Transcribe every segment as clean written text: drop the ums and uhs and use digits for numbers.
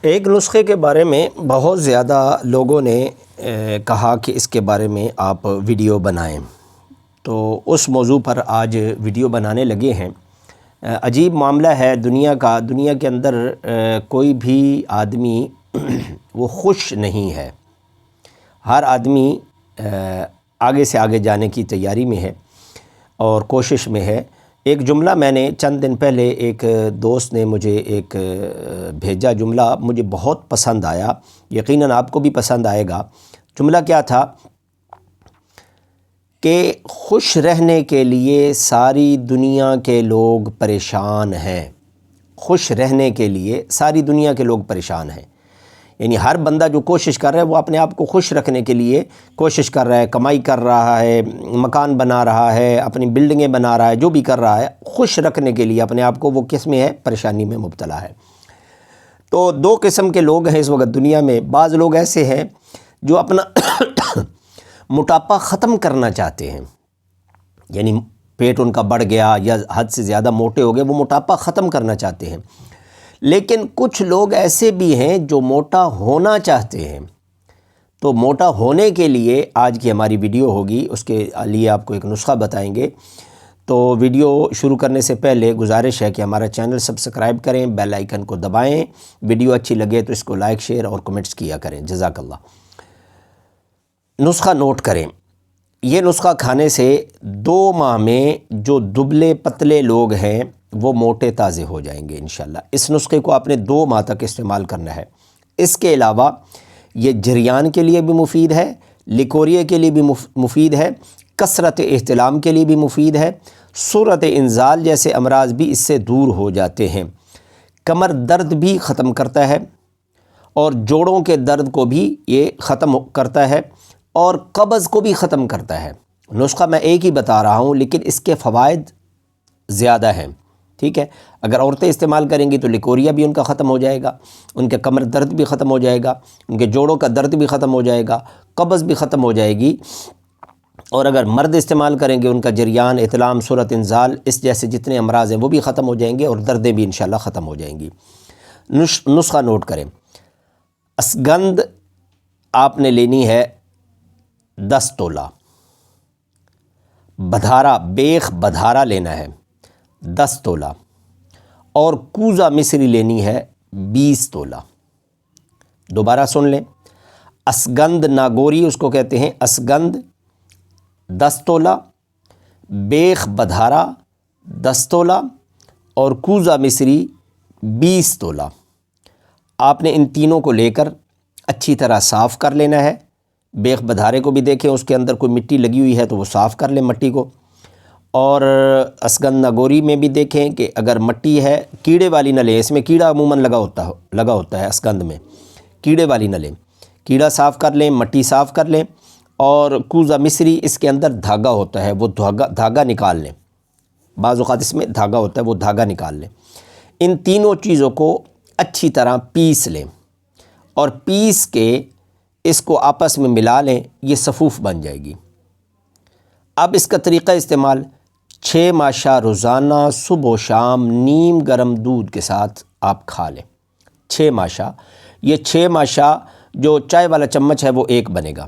ایک نسخے کے بارے میں بہت زیادہ لوگوں نے کہا کہ اس کے بارے میں آپ ویڈیو بنائیں، تو اس موضوع پر آج ویڈیو بنانے لگے ہیں۔ عجیب معاملہ ہے دنیا کا، دنیا کے اندر کوئی بھی آدمی وہ خوش نہیں ہے۔ ہر آدمی آگے سے آگے جانے کی تیاری میں ہے اور کوشش میں ہے۔ ایک جملہ میں نے چند دن پہلے ایک دوست نے مجھے ایک بھیجا، جملہ مجھے بہت پسند آیا، یقیناً آپ کو بھی پسند آئے گا۔ جملہ کیا تھا کہ خوش رہنے کے لیے ساری دنیا کے لوگ پریشان ہیں۔ خوش رہنے کے لیے ساری دنیا کے لوگ پریشان ہیں، یعنی ہر بندہ جو کوشش کر رہا ہے وہ اپنے آپ کو خوش رکھنے کے لیے کوشش کر رہا ہے، کمائی کر رہا ہے، مکان بنا رہا ہے، اپنی بلڈنگیں بنا رہا ہے، جو بھی کر رہا ہے خوش رکھنے کے لیے اپنے آپ کو، وہ کس میں ہے؟ پریشانی میں مبتلا ہے۔ تو دو قسم کے لوگ ہیں اس وقت دنیا میں۔ بعض لوگ ایسے ہیں جو اپنا موٹاپا ختم کرنا چاہتے ہیں، یعنی پیٹ ان کا بڑھ گیا یا حد سے زیادہ موٹے ہو گئے، وہ موٹاپا ختم کرنا چاہتے ہیں۔ لیکن کچھ لوگ ایسے بھی ہیں جو موٹا ہونا چاہتے ہیں۔ تو موٹا ہونے کے لیے آج کی ہماری ویڈیو ہوگی، اس کے لیے آپ کو ایک نسخہ بتائیں گے۔ تو ویڈیو شروع کرنے سے پہلے گزارش ہے کہ ہمارا چینل سبسکرائب کریں، بیل آئیکن کو دبائیں، ویڈیو اچھی لگے تو اس کو لائک، شیئر اور کمنٹس کیا کریں، جزاک اللہ۔ نسخہ نوٹ کریں، یہ نسخہ کھانے سے 2 ماہ میں جو دبلے پتلے لوگ ہیں وہ موٹے تازے ہو جائیں گے انشاءاللہ۔ اس نسخے کو آپ نے 2 ماہ تک استعمال کرنا ہے۔ اس کے علاوہ یہ جریان کے لیے بھی مفید ہے، لیکوریا کے لیے بھی مفید ہے، کثرت احتلام کے لیے بھی مفید ہے، سرعت انزال جیسے امراض بھی اس سے دور ہو جاتے ہیں، کمر درد بھی ختم کرتا ہے اور جوڑوں کے درد کو بھی یہ ختم کرتا ہے اور قبض کو بھی ختم کرتا ہے۔ نسخہ میں ایک ہی بتا رہا ہوں لیکن اس کے فوائد زیادہ ہیں، ٹھیک ہے۔ اگر عورتیں استعمال کریں گی تو لیکوریا بھی ان کا ختم ہو جائے گا، ان کے کمر درد بھی ختم ہو جائے گا، ان کے جوڑوں کا درد بھی ختم ہو جائے گا، قبض بھی ختم ہو جائے گی۔ اور اگر مرد استعمال کریں گے ان کا جریان، احتلام، سرعت انزال اس جیسے جتنے امراض ہیں وہ بھی ختم ہو جائیں گے اور دردیں بھی انشاءاللہ ختم ہو جائیں گی۔ نسخہ نوٹ کریں، اسگندھ آپ نے لینی ہے 10 تولہ، بدھارا بیخ بدھارا لینا ہے 10 تولہ، اور کوزہ مصری لینی ہے 20 تولہ۔ دوبارہ سن لیں، اسگندھ ناگوری اس کو کہتے ہیں، اسگندھ 10 تولہ، بیخ بدھارا 10 تولہ اور کوزہ مصری 20 تولہ۔ آپ نے ان تینوں کو لے کر اچھی طرح صاف کر لینا ہے۔ بیخ بدھارے کو بھی دیکھیں اس کے اندر کوئی مٹی لگی ہوئی ہے تو وہ صاف کر لیں مٹی کو، اور اسگندھ ناگوری میں بھی دیکھیں کہ اگر مٹی ہے کیڑے والی نہ لیں، اس میں کیڑا عموماً لگا ہوتا ہے، اسگندھ میں کیڑے والی نہ لیں، کیڑا صاف کر لیں، مٹی صاف کر لیں، اور کوزہ مصری اس کے اندر دھاگا ہوتا ہے، وہ دھاگا نکال لیں، بعض اوقات اس میں دھاگا ہوتا ہے وہ دھاگا نکال لیں۔ ان تینوں چیزوں کو اچھی طرح پیس لیں اور پیس کے اس کو آپس میں ملا لیں، یہ صفوف بن جائے گی۔ اب اس کا طریقہ استعمال 6 ماشا روزانہ صبح و شام نیم گرم دودھ کے ساتھ آپ کھا لیں۔ 6 ماشا، یہ 6 ماشا جو چائے والا چمچ ہے وہ 1 بنے گا،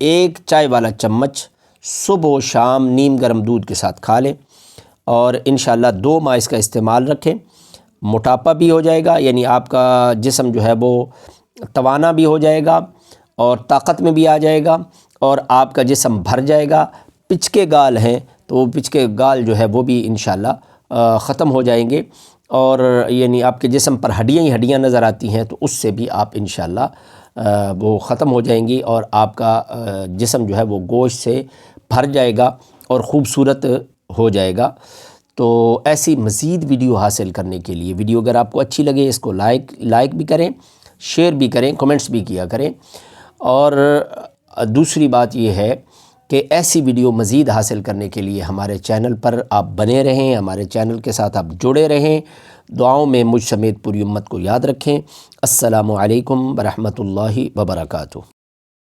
1 چائے والا چمچ صبح و شام نیم گرم دودھ کے ساتھ کھا لیں اور انشاءاللہ 2 ماہ اس کا استعمال رکھیں۔ موٹاپا بھی ہو جائے گا، یعنی آپ کا جسم جو ہے وہ توانا بھی ہو جائے گا اور طاقت میں بھی آ جائے گا اور آپ کا جسم بھر جائے گا۔ پچکے گال ہیں تو وہ پچکے گال جو ہے وہ بھی انشاءاللہ ختم ہو جائیں گے، اور یعنی آپ کے جسم پر ہڈیاں ہی ہڈیاں نظر آتی ہیں تو اس سے بھی آپ انشاءاللہ وہ ختم ہو جائیں گی اور آپ کا جسم جو ہے وہ گوشت سے بھر جائے گا اور خوبصورت ہو جائے گا۔ تو ایسی مزید ویڈیو حاصل کرنے کے لیے، ویڈیو اگر آپ کو اچھی لگے اس کو لائک بھی کریں، شیئر بھی کریں، کمنٹس بھی کیا کریں، اور دوسری بات یہ ہے کہ ایسی ویڈیو مزید حاصل کرنے کے لیے ہمارے چینل پر آپ بنے رہیں، ہمارے چینل کے ساتھ آپ جڑے رہیں۔ دعاؤں میں مجھ سمیت پوری امت کو یاد رکھیں۔ السلام علیکم ورحمۃ اللہ وبرکاتہ۔